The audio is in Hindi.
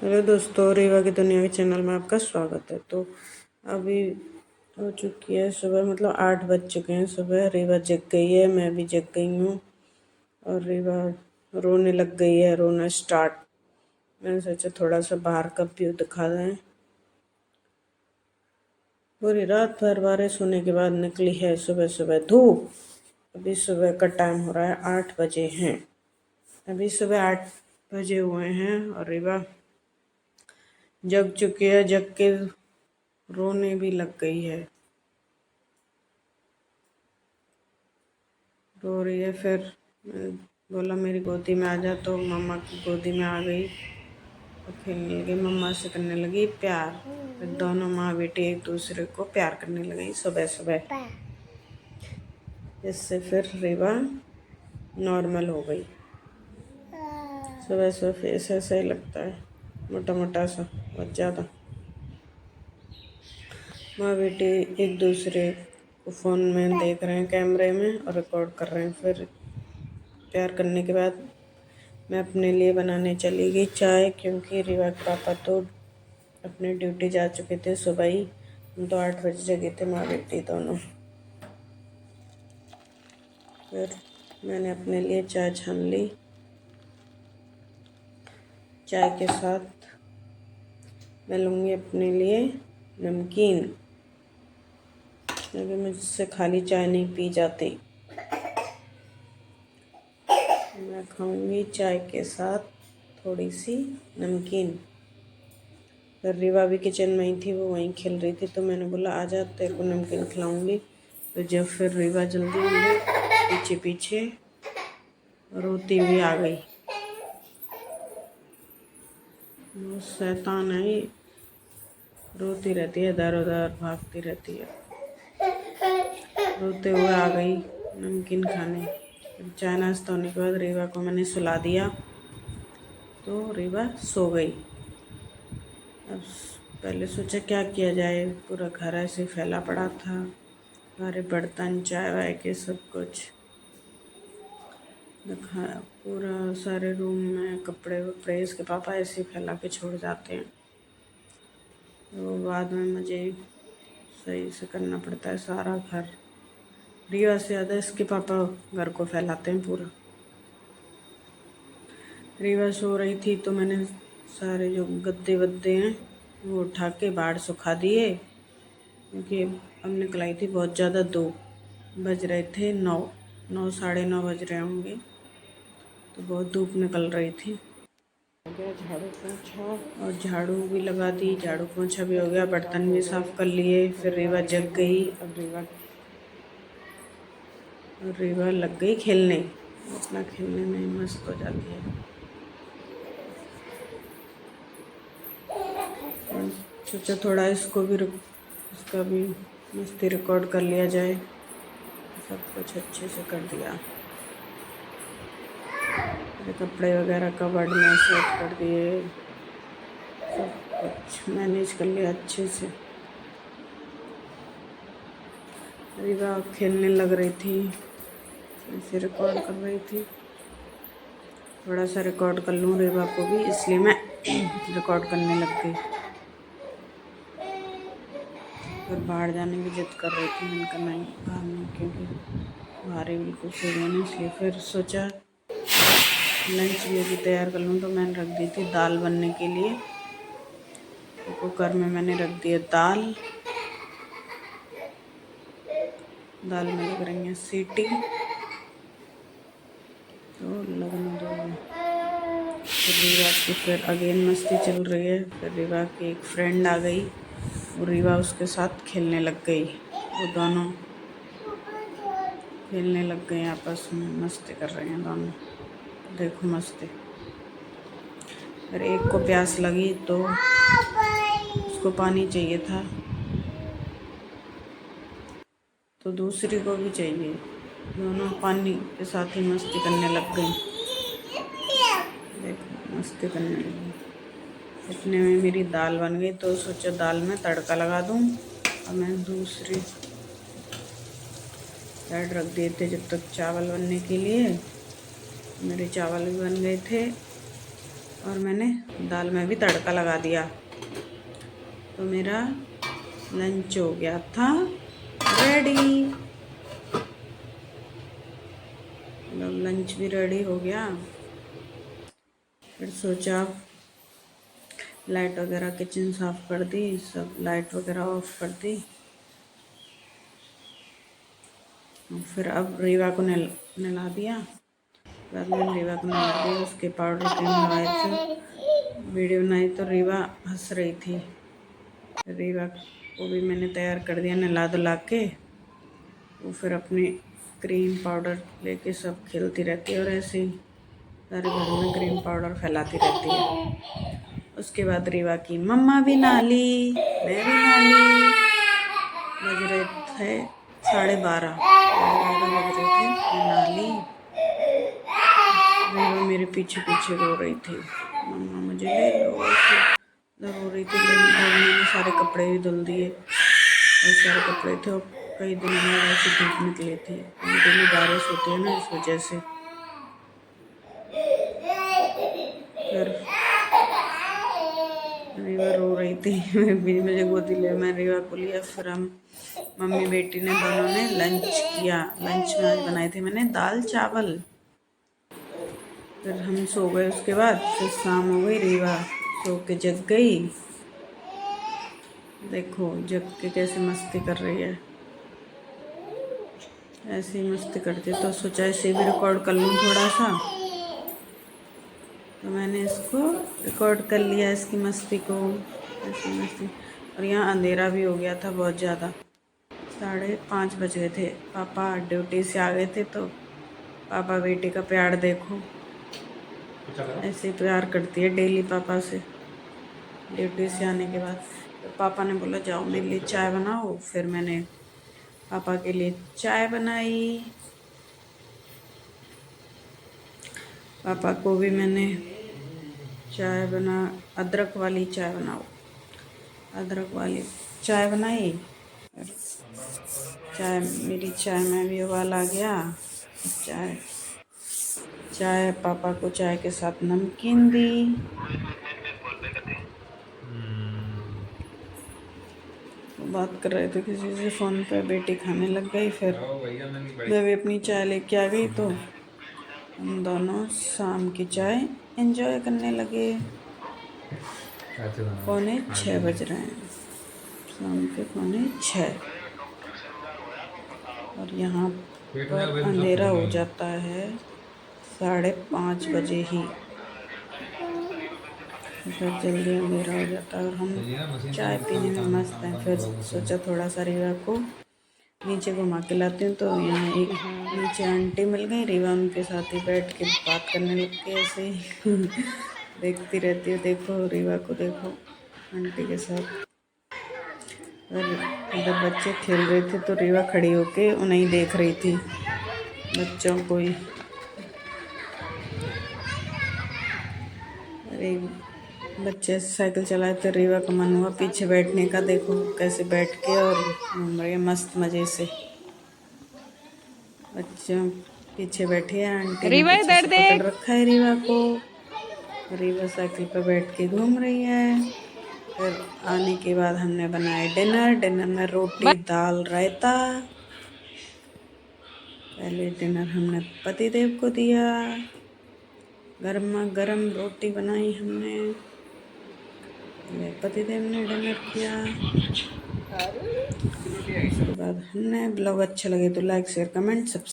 हेलो दोस्तों, रीवा की दुनिया के चैनल में आपका स्वागत है। तो अभी हो चुकी है सुबह, मतलब 8 बज चुके हैं सुबह। रीवा जग गई है, मैं भी जग गई हूँ और रीवा रोने लग गई है, रोना स्टार्ट। मैंने सोचा थोड़ा सा बाहर का व्यू दिखा दें। पूरी रात भर बारिश होने के बाद निकली है सुबह सुबह धूप। अभी सुबह का टाइम हो रहा है 8 बजे हैं। अभी सुबह 8 बजे हुए हैं और रीवा जग चुकी है, जग के रोने भी लग गई है, रो रही है। फिर मैंने बोला मेरी गोदी में आ जा, तो मम्मा की गोदी में आ गई और खेलने लगी, मम्मा से करने लगी प्यार। फिर दोनों माँ बेटी एक दूसरे को प्यार करने लगी सुबह सुबह। इससे फिर रीवा नॉर्मल हो गई। सुबह सुबह फेस ऐसा ही लगता है, मोटा मोटा सा, बहुत ज़्यादा। माँ बेटी एक दूसरे को फ़ोन में देख रहे हैं, कैमरे में, और रिकॉर्ड कर रहे हैं। फिर प्यार करने के बाद मैं अपने लिए बनाने चली गई चाय, क्योंकि रीवा के पापा तो अपने ड्यूटी जा चुके थे सुबह ही। हम तो 8 बजे जगे थे, माँ बेटी दोनों। फिर मैंने अपने लिए चाय छान ली। चाय के साथ मैं लूँगी अपने लिए नमकीन, क्योंकि मुझसे खाली चाय नहीं पी जाती। मैं खाऊंगी चाय के साथ थोड़ी सी नमकीन। फिर रीवा भी किचन में ही थी, वो वहीं खेल रही थी, तो मैंने बोला आजा, तेरे को नमकीन खिलाऊंगी। तो जब फिर रीवा जल्दी मेरे पीछे पीछे रोती हुई आ गई। वो शैतान है, रोती रहती है, इधर उधर भागती रहती है। रोते हुए आ गई नमकीन खाने। फिर चाय नाश्ता होने के बाद रीवा को मैंने सुला दिया, तो रीवा सो गई। अब पहले सोचा क्या किया जाए, पूरा घर ऐसे फैला पड़ा था, सारे बर्तन चाय वाय के सब कुछ दिखा, पूरा सारे रूम में कपड़े वपड़े इसके पापा ऐसे ही फैला के छोड़ जाते हैं, तो बाद में मुझे सही से करना पड़ता है सारा घर। रीवा से ज़्यादा इसके पापा घर को फैलाते हैं पूरा। रीवा सो रही थी तो मैंने सारे जो गद्दे वद्दे हैं वो उठा के बाहर सुखा दिए, क्योंकि अब निकल आई थी बहुत ज़्यादा। 2 बज रहे थे, 9 साढ़े 9 बज रहे होंगे, तो बहुत धूप निकल रही थी। हो गया झाड़ू पोछा, और झाड़ू भी लगा दी, झाड़ू पोछा भी हो गया, बर्तन भी साफ कर लिए। फिर रीवा जग गई। अब रीवा लग गई खेलने, अपना खेलने में मस्त हो जाती है। सोचा थोड़ा इसको भी इसका भी मस्ती रिकॉर्ड कर लिया जाए। सब कुछ अच्छे से कर दिया, मेरे कपड़े वगैरह कबर्ड में सेट कर दिए, सब कुछ मैनेज कर लिया अच्छे से। रीवा खेलने लग रही थी, ऐसे रिकॉर्ड कर रही थी। थोड़ा सा रिकॉर्ड कर लूँ रीवा को भी, इसलिए मैं रिकॉर्ड करने लग गई। फिर बाहर जाने की जिद कर रही थी, मैंने कहा नहीं बाहर नहीं, क्योंकि बाहर ही बिल्कुल सही नहीं। इसलिए फिर सोचा लंच में भी तैयार कर लूँ, तो मैंने रख दी थी दाल बनने के लिए। तो कुकर में मैंने रख दिया दाल। दाल में लग रही है सीटी, तो लगने दो। फिर रीवा की फिर अगेन मस्ती चल रही है। फिर रीवा की एक फ्रेंड आ गई और रीवा उसके साथ खेलने लग गई। वो दोनों खेलने लग गए, आपस में मस्ती कर रहे हैं दोनों, देखो मस्ती। फिर एक को प्यास लगी तो उसको पानी चाहिए था, तो दूसरी को भी चाहिए। दोनों पानी के साथ ही मस्ती करने लग गई, देखो मस्ती करने लगी। इतने में मेरी दाल बन गई, तो सोचा दाल में तड़का लगा दूँ। और मैं दूसरी साइड रख दिए थे जब तक चावल बनने के लिए। मेरे चावल भी बन गए थे, और मैंने दाल में भी तड़का लगा दिया। तो मेरा लंच हो गया था रेडी। मतलब लंच भी रेडी हो गया। फिर सोचा लाइट वगैरह किचन साफ़ कर दी, सब लाइट वगैरह ऑफ कर दी। फिर अब रीवा को नहला दिया। बाद में रीवा को नहला दिया, उसके पाउडर क्रीम लगाए थे। वीडियो बनाई तो रीवा हंस रही थी। रीवा को भी मैंने तैयार कर दिया नहला धुला के। वो फिर अपनी क्रीम पाउडर लेके सब खेलती रहती है और ऐसे ही सारे घर में क्रीम पाउडर फैलाती रहती है। उसके बाद रीवा की मम्मा भी नहाली, मैं भी नहाली। बज रहे थे 12:30 बज रहे थे, मैं नहाली। रीवा मेरे पीछे पीछे रो रही थी, मम्मा मुझे ले लो। रो रही थी। मैंने सारे कपड़े भी धुल दिए और सारे कपड़े थे और कई दिनों में वैसे धूप निकली थी। डेली बारिश होती है ना, इस वजह से। फिर रीवा रो रही थी, मुझे गोदी लिया, मैं रीवा को लिया। फिर हम मम्मी बेटी ने दोनों ने लंच किया। लंच में आज बनाए थे मैंने दाल चावल। फिर हम सो गए। उसके बाद फिर शाम हो गई, रीवा सो के जग गई। देखो जग के कैसे मस्ती कर रही है। ऐसे ही मस्ती करती है। तो सोचा इसे भी रिकॉर्ड कर लूँ थोड़ा सा। तो मैंने इसको रिकॉर्ड कर लिया, इसकी मस्ती को। ऐसी मस्ती। और यहाँ अंधेरा भी हो गया था बहुत ज़्यादा। 5:30 बज गए थे। पापा ड्यूटी से आ गए थे। तो पापा बेटी का प्यार देखो, ऐसे प्यार करती है डेली पापा से ड्यूटी से आने के बाद। तो पापा ने बोला जाओ मेरे लिए चाय बनाओ। फिर मैंने पापा के लिए चाय बनाई। पापा को भी मैंने अदरक वाली चाय बनाओ, अदरक वाली चाय बनाई। मेरी चाय में भी उबाल आ गया। चाय पापा को चाय के साथ नमकीन दी। बात कर रहे थे किसी से फ़ोन पे, बेटी खाने लग गई। फिर मैं भी अपनी चाय लेके आ गई। तो हम दोनों शाम की चाय एंजॉय करने लगे। 5:45 बज रहे हैं, शाम के 5:45। और यहाँ पर अंधेरा हो जाता है 5:30 बजे ही। फिर जल्दी अंधेरा हो जाता है और हम चाय पीने में मस्त हैं। फिर सोचा थोड़ा सा रीवा को नीचे घुमा के लाती हूँ। तो यहाँ एक नीचे आंटी मिल गई। रीवा उनके साथ ही बैठ के बात करने लग गई। ऐसे ही देखती रहती है। देखो रीवा को देखो आंटी के साथ। और इधर बच्चे खेल रहे थे तो रीवा खड़ी होके उन्हें देख रही थी, बच्चों को ही। अरे बच्चे साइकिल चलाए तो रीवा का मन हुआ पीछे बैठने का। देखो कैसे बैठ के और घूम रही है मस्त मज़े से। बच्चों पीछे बैठे हैं, आंटी ने पीछे से पकड़ रखा है रीवा को। रीवा साइकिल पर बैठ के घूम रही है। फिर आने के बाद हमने बनाया डिनर में रोटी दाल रायता। पहले डिनर हमने पतिदेव को दिया। गर्मा गर्म रोटी बनाई हमने। पतिदेव ने डिनर किया। उसके बाद हमने। ब्लॉग अच्छा लगे तो लाइक शेयर कमेंट सब